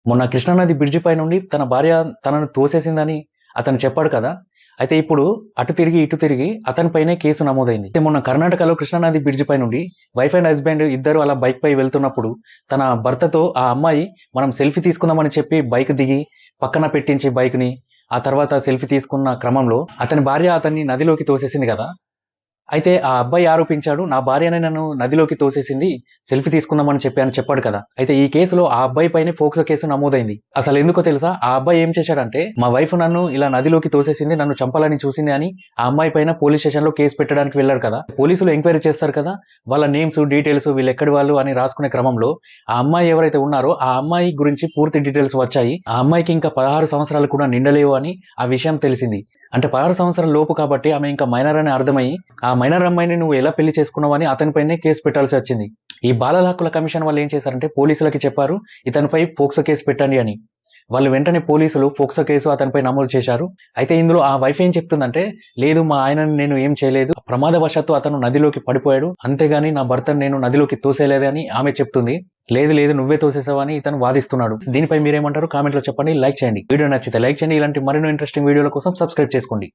మొన్న కృష్ణానది బ్రిడ్జి పై నుండి తన భార్య తనను తోసేసిందని అతను చెప్పాడు కదా! అయితే ఇప్పుడు అటు తిరిగి, ఇటు తిరిగి అతనిపైనే కేసు నమోదైంది. అయితే మొన్న కర్ణాటకలో కృష్ణానది బ్రిడ్జి పై నుండి వైఫ్ అండ్ హస్బాండ్ ఇద్దరు అలా బైక్‌పై వెళ్తున్నప్పుడు తన భర్తతో ఆ అమ్మాయి మనం సెల్ఫీ తీసుకుందామని చెప్పి బైక్ దిగి పక్కన పెట్టించి బైక్‌ని, ఆ తర్వాత సెల్ఫీ తీసుకున్న క్రమంలో అతని భార్య అతన్ని నదిలోకి తోసేసింది కదా! అయితే ఆ అబ్బాయి ఆరోపించాడు. నా భార్యనే నన్ను నదిలోకి తోసేసింది. సెల్ఫీ తీసుకుందామని చెప్పి అని చెప్పాడు కదా! అయితే ఈ కేసులో ఆ అబ్బాయి పైనే పోక్సో కేసు నమోదైంది. అసలెందుకో తెలుసా? ఆ అబ్బాయి ఏం చేశాడంటే, మా వైఫ్ నన్ను ఇలా నదిలోకి తోసేసింది, నన్ను చంపాలని చూసింది అని ఆ అమ్మాయి పైన పోలీస్ స్టేషన్‌లో కేసు పెట్టడానికి వెళ్ళాడు కదా! పోలీసులు ఎంక్వైరీ చేస్తారు కదా! వాళ్ళ నేమ్స్, డీటెయిల్స్ వీళ్ళెక్కడి వాళ్ళు అని రాసుకునే క్రమంలో ఆ అమ్మాయి ఎవరైతే ఉన్నారో ఆ అమ్మాయి గురించి పూర్తి డీటెయిల్స్ వచ్చాయి. ఆ అమ్మాయికి ఇంకా 16 సంవత్సరాలు కూడా నిండలేవు అని ఆ విషయం తెలిసింది. అంటే 16 సంవత్సరాల లోపు కాబట్టి ఆమె ఇంకా మైనర్ అని అర్థమయ్యి, ఆ మైనర్ అమ్మాయిని నువ్వు ఎలా పెళ్లి చేసుకున్నావని అతనిపైనే కేసు పెట్టాల్సి వచ్చింది. ఈ బాలల హక్కుల కమిషన్ వాళ్ళు ఏం చేశారంటే పోలీసులకి చెప్పారు, ఇతనిపై పోక్సో కేసు పెట్టండి అని. వాళ్ళు వెంటనే పోలీసులు పోక్సో కేసు అతనిపై నమోదు చేశారు. అయితే ఇందులో ఆ వైఫ్ ఏం చెప్తుందంటే, లేదు మా ఆయనని నేను ఏం చేయలేదు. ప్రమాదవశాత్తు అతను నదిలోకి పడిపోయాడు. అంతేగాని నా భర్తను నేను నదిలోకి తోసేయలేదని ఆమె చెప్తుంది. లేదు లేదు నువ్వే తోసేసావని ఇతను వాదిస్తున్నాడు. దీనిపై మీరేమంటారు? కామెంట్‌లో చెప్పండి. లైక్ చేయండి. వీడియో నచ్చితే లైక్ చేయండి. ఇలాంటి మరెన్నో ఇంట్రెస్టింగ్ వీడియోల కోసం సబ్స్క్రైబ్ చేసుకోండి.